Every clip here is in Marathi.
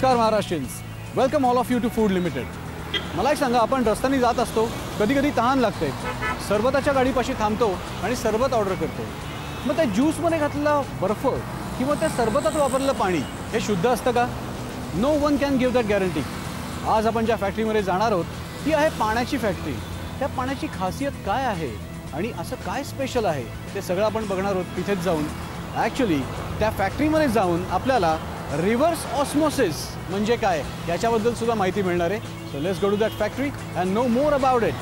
नमस्कार Maharashtrians, welcome all of you to Food Limited. मला एक सांगा, आपण रस्त्याने जात असतो, कधी कधी तहान लागते, सरबताच्या गाडीपाशी थांबतो आणि सरबत ऑर्डर करतो. मग त्या ज्यूसमध्ये घातलेला बर्फ किंवा त्या सरबतात वापरलेलं पाणी हे शुद्ध असतं का? No one can give that guarantee. आज आपण ज्या फॅक्टरीमध्ये जाणार आहोत ती आहे पाण्याची फॅक्टरी. त्या पाण्याची खासियत काय आहे आणि असं काय स्पेशल आहे ते सगळं आपण बघणार आहोत तिथेच जाऊन. ॲक्च्युली त्या फॅक्टरीमध्ये जाऊन आपल्याला रिव्हर्स ऑस्मोसिस म्हणजे काय याच्याबद्दल सुद्धा माहिती मिळणार आहे. So let's go to that factory and know more about it.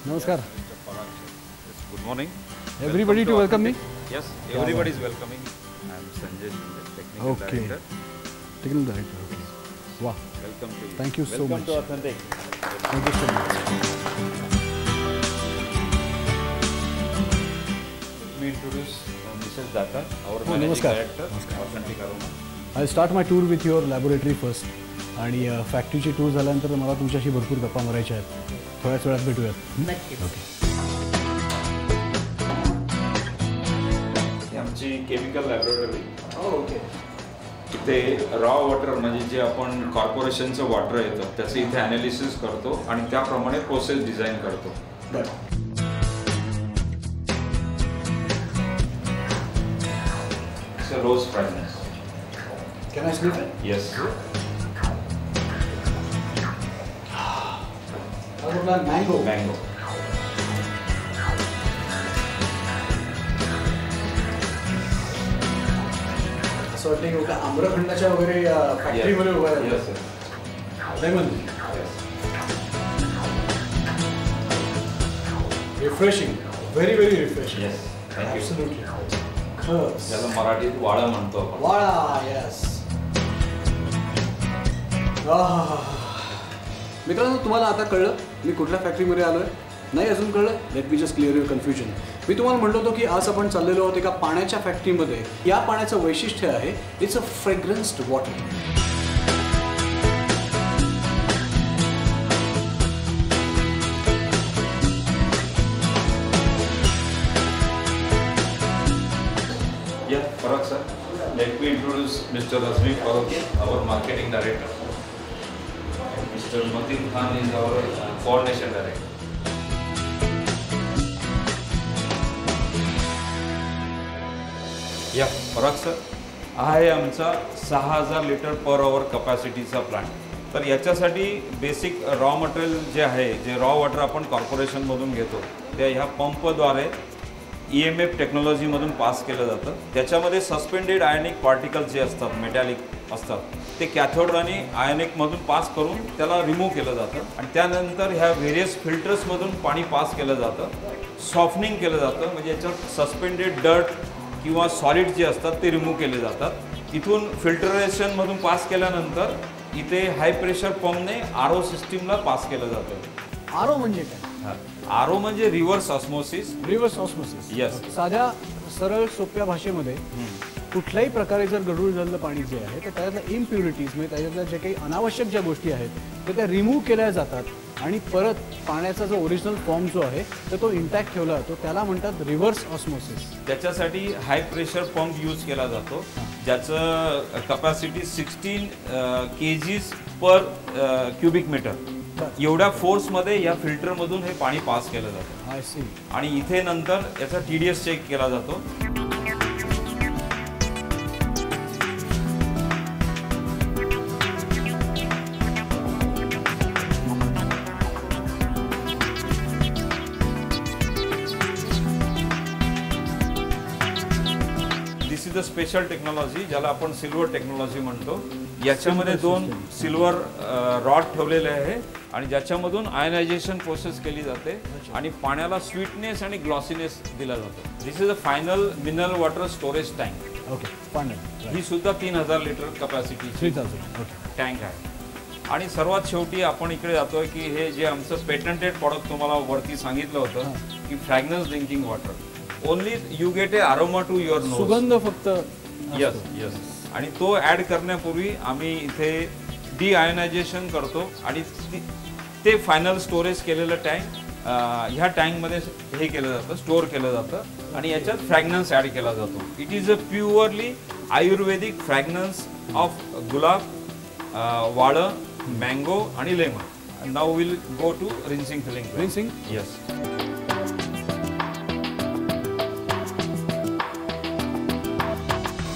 नमस्कार. Good morning. Everybody to welcome me? Yes, everybody is welcoming. I am Sanjay, technical director. Technical director. Okay. Wow. Welcome to you. Thank you so much. Welcome to Authentic. Thank you so much. Let me introduce Mrs. Datta, our managing namaskar. director, Authentic Aroma. I'll start my tour with your laboratory first. आणि फॅक्टरीची टूर झाल्यानंतर मला तुमच्याशी भरपूर गप्पा मारायच्या आहेत. थोड्याच वेळात भेटूयात. नक्की. ओके. आमची केमिकल लॅबोरेटरी. ओके. इथे रॉ वॉटर म्हणजे जे आपण कॉर्पोरेशनचं वॉटर येतं त्याचं इथे ॲनालिसिस करतो आणि त्याप्रमाणे प्रोसेस डिझाईन करतो. It's a rose fragrance. Can I sniff it? Yes. Mango. Mango. असं वाटतं की एका आम्रखंडाच्या वगैरे फॅक्टरीमध्ये उभा आहे. Yes. Lemon. Refreshing. Very very refreshing. Yes. Thank you. Absolutely. त्याला मराठीत वाळा म्हणतो आपण. वाळा. येस. मित्रांनो, तुम्हाला आता कळलं मी कुठल्या फॅक्टरीमध्ये आलो आहे? नाही अजून कळलं? Let me just clear your confusion. मी तुम्हाला म्हटलं होतं की आज आपण चाललेलो आहोत एका पाण्याच्या फॅक्टरीमध्ये. या पाण्याचं वैशिष्ट्य आहे it's a fragranced water. Yeah, Parag sir. Let me introduce Mr. Razmi Farooqi, our marketing director. Mr. Matin Khan is our coordination director. या फरक सर हा आहे आमचा 6000 लिटर पर आवर कपॅसिटीचा प्लांट. तर याच्यासाठी बेसिक रॉ मटेरियल जे आहे, जे रॉ वॉटर आपण कॉर्पोरेशनमधून घेतो त्या ह्या पंपद्वारे EMF टेक्नॉलॉजीमधून पास केलं जातं. त्याच्यामध्ये सस्पेंडेड आयनिक पार्टिकल्स जे असतात, मेटॅलिक असतात, ते कॅथोड आणि आयनिकमधून पास करून त्याला रिमूव्ह केलं जातं आणि त्यानंतर ह्या व्हेरियस फिल्टर्समधून पाणी पास केलं जातं, सॉफ्टनिंग केलं जातं. म्हणजे याच्यात सस्पेंडेड डर्ट किंवा सॉलिड जे असतात ते रिमूव्ह केले जातात. इथून फिल्टरेशनमधून पास केल्यानंतर इथे हाय प्रेशर पंपने RO सिस्टीमला पास केलं जातं. आरो म्हणजे काय? RO म्हणजे reverse osmosis. Reverse osmosis. Yes. साध्या सरळ सोप्या भाषेमध्ये कुठल्याही प्रकारे जर गढूळ झालेलं पाणी जे आहे तर त्याच्यातल्या इम्प्युरिटीज म्हणजे त्याच्यातल्या जे काही अनावश्यक ज्या गोष्टी आहेत तर त्या रिमूव्ह केल्या जातात आणि परत पाण्याचा जो ओरिजिनल फॉर्म जो आहे तर तो इंटॅक्ट ठेवला जातो. त्याला म्हणतात रिव्हर्स ऑस्मोसिस. त्याच्यासाठी हाय प्रेशर पंप यूज केला जातो ज्याचं capacity 16 kgs per cubic metre. एवढ्या फोर्समध्ये या फिल्टरमधून हे पाणी पास केलं जातं. I see. आणि इथे नंतर याचा TDS चेक केला जातो. This is a special technology ज्याला आपण सिल्वर टेक्नॉलॉजी म्हणतो. याच्यामध्ये 2 सिल्वर रॉड ठेवलेले आहे आणि ज्याच्यामधून आयनायझेशन प्रोसेस केली जाते आणि पाण्याला स्वीटनेस आणि ग्लॉसीनेस दिला जातो. This is a final mineral water storage tank. Okay. Final. ही सुद्धा 3000 लिटर कपॅसिटी 3000. ओके. टँक आहे. आणि सर्वात शेवटी आपण इकडे जातोय की हे जे आमचं पेटंटेड प्रॉडक्ट तुम्हाला वरती सांगितलं होतं की fragrance drinking water. Only you get a aroma to your nose. सुगंध फक्त. Yes yes. आणि तो ॲड करण्यापूर्वी आम्ही इथे डिआयोनायझेशन करतो आणि ते फायनल स्टोरेज केलेलं टँक ह्या टँकमध्ये हे केलं जातं, स्टोअर केलं जातं आणि याच्यात फ्रॅग्रन्स ॲड केला जातो. It is a purely Ayurvedic fragrance of gulab, vala, mango आणि lemon. Now will go to rinsing filling. Rinsing? Yes.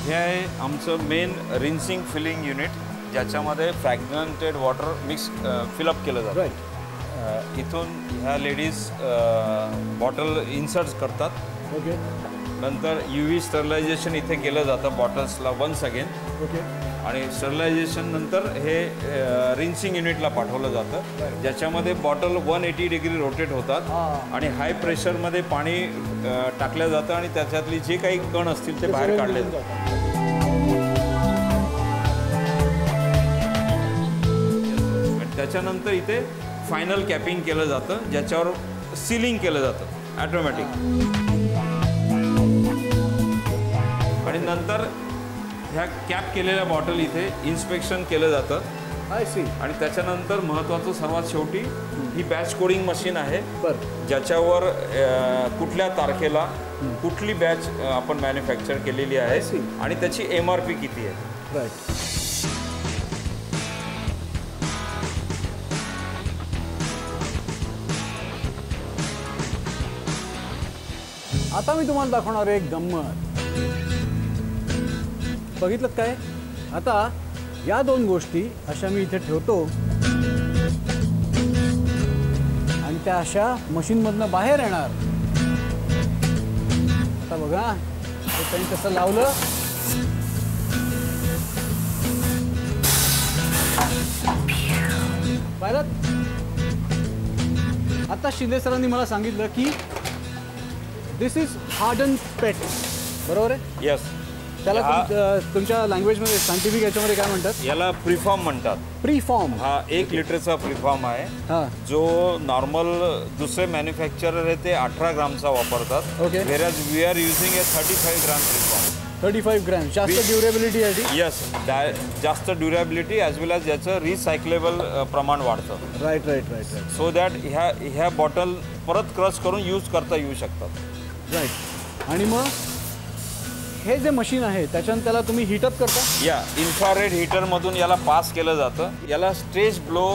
हे आहे आमचं मेन रिन्सिंग फिलिंग युनिट, ज्याच्यामध्ये फ्रॅग्रंटेड वॉटर मिक्स फिलअप केलं जातं. राईट. इथून ह्या लेडीज बॉटल इन्सर्ट्स करतात. ओके. नंतर UV स्टरलायझेशन इथे केलं जातं बॉटल्सला वन्स अगेन. ओके. आणि स्टरलायझेशन नंतर हे रिन्सिंग युनिटला पाठवलं जातं, ज्याच्यामध्ये बॉटल 180 डिग्री रोटेट होतात आणि हाय प्रेशरमध्ये पाणी टाकलं जातं आणि त्याच्यातली जे काही कण असतील ते बाहेर काढले जातात. त्याच्यानंतर इथे फायनल कॅपिंग केलं जातं, ज्याच्यावर सिलिंग केलं जातं ॲटोमॅटिक. आणि नंतर ह्या कॅप केलेल्या बॉटल इथे इन्स्पेक्शन केलं जातं. I see. आणि त्याच्यानंतर महत्त्वाचं सर्वात शेवटी ही बॅच कोडिंग मशीन आहे, बरं, ज्याच्यावर कुठल्या तारखेला कुठली बॅच आपण मॅन्युफॅक्चर केलेली आहे आणि त्याची MRP किती आहे. राईट. आता मी तुम्हाला दाखवणार एक गंमत. बघितलं काय? आता या दोन गोष्टी अशा मी इथे ठेवतो आणि त्या अशा मशीनमधनं बाहेर येणार. आता बघा हे त्यांनी कसं लावलं. पाहिलं? आता शिंदे सरांनी मला सांगितलं की दिस इज हार्डन पेट, बरोबर आहे? येस. त्याला तुमच्या लँग्वेजमध्ये सायंटिफिक याच्यामध्ये काय म्हणतात? याला प्रीफॉर्म म्हणतात. प्रीफॉर्म. हा 1 लिटरचा प्रीफॉर्म आहे. हां. जो नॉर्मल दुसरे मॅन्युफॅक्चरर आहे ते 18 ग्रामचा वापरतात. Okay. Whereas we are using a 35 gram preform. 35 gram. जास्त ड्युरेबिलिटी आहे. येस, जास्त ड्युरेबिलिटी ॲज वेल ॲज याचं रिसायकलेबल प्रमाण वाढतं. Right right right right. So that ह्या बॉटल परत क्रश करून यूज करता येऊ शकतात. राईट. आणि मग हे जे मशीन आहे त्याच्यानं त्याला तुम्ही हीटअप करता? या इन्फ्रारेड हीटरमधून याला पास केलं जातं. याला स्ट्रेच ब्लो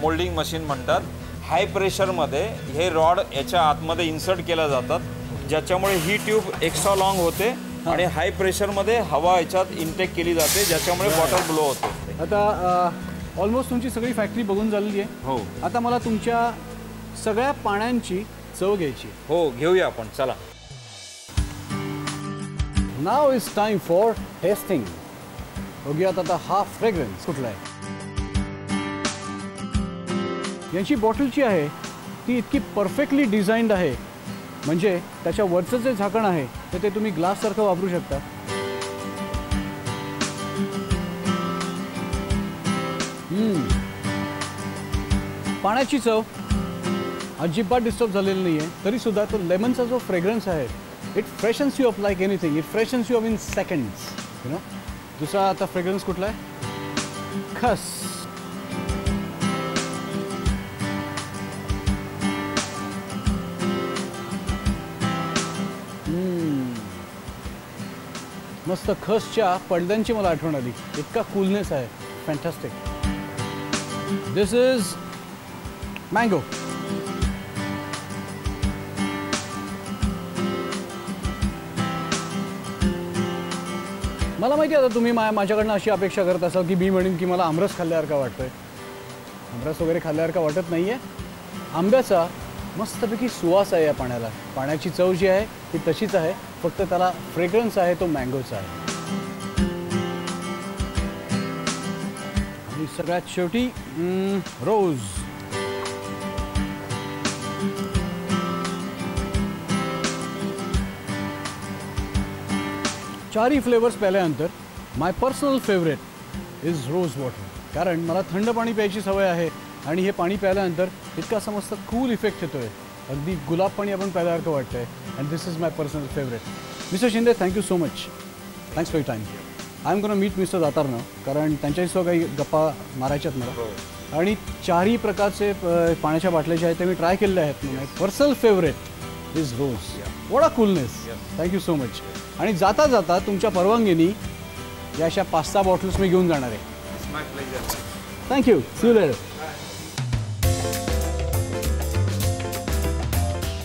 मोल्डिंग मशीन म्हणतात. हाय प्रेशरमध्ये हे रॉड याच्या आतमध्ये इन्सर्ट केल्या जातात, ज्याच्यामुळे ही ट्यूब एक्स्ट्रा लॉंग होते आणि हाय प्रेशरमध्ये हवा याच्यात इनटेक केली जाते, ज्याच्यामुळे बॉटल ब्लो होते. आता ऑलमोस्ट तुमची सगळी फॅक्टरी बघून झालेली आहे. हो. आता मला तुमच्या सगळ्या पाण्यांची चव घ्यायची. हो, घेऊया आपण. चला. नाव इज टाइम फॉर टेस्टिंग. बघूयात आता हा फ्रेग्रन्स कुठला आहे. यांची बॉटल जी आहे ती इतकी परफेक्टली डिझाईन्ड आहे, म्हणजे त्याच्या वरचं जे झाकण आहे ते तुम्ही ग्लाससारखं वापरू शकता. पाण्याची चव अजिबात डिस्टर्ब झालेली नाही आहे, तरीसुद्धा तो लेमनचा जो फ्रेग्रन्स आहे it freshens you up like anything. It freshens you up in seconds. You know. दुसरा आता फ्रेग्रन्स कुठला आहे? खस. मस्त खसच्या पडद्यांची मला आठवण आली. इतका कूलनेस आहे. फॅन्टास्टिक. This is mango. मला माहिती आहे आता तुम्ही माझ्याकडनं अशी अपेक्षा करत असाल की मी म्हणेन की मला आमरस खाल्ल्यासारखा वाटतोय. आमरस वगैरे खाल्ल्यासारखा वाटत नाही आहे. आंब्याचा मस्तपैकी सुवास आहे या पाण्याला. पाण्याची चव जी आहे ती तशीच आहे, फक्त त्याला फ्रेग्रन्स आहे तो मँगोचा आहे. आणि सगळ्यात शेवटी रोज. चारही फ्लेवर्स प्यायल्यानंतर my personal favourite is rose water. कारण मला थंड पाणी प्यायची सवय आहे आणि हे पाणी प्यायल्यानंतर इतका असा मस्त कूल इफेक्ट येतो आहे. अगदी गुलाब पाणी आपण प्यायल्यासारखं वाटतं आहे. And this is my personal favourite. Mister Shinde, thank you so much. Thanks for your time. I am gonna meet mister दातारनं, कारण त्यांच्याशी काही गप्पा मारायच्यात मला. आणि चारही प्रकारचे पाण्याच्या बाटल्या जे आहेत ते मी ट्राय केलेले आहेत. My personal favourite is rose. What a coolness. Thank you so much. आणि जाता जाता तुमच्या परवानगीने या अशा 5-6 बॉटल्स मी घेऊन जाणार आहे. थँक्यू. See you letter.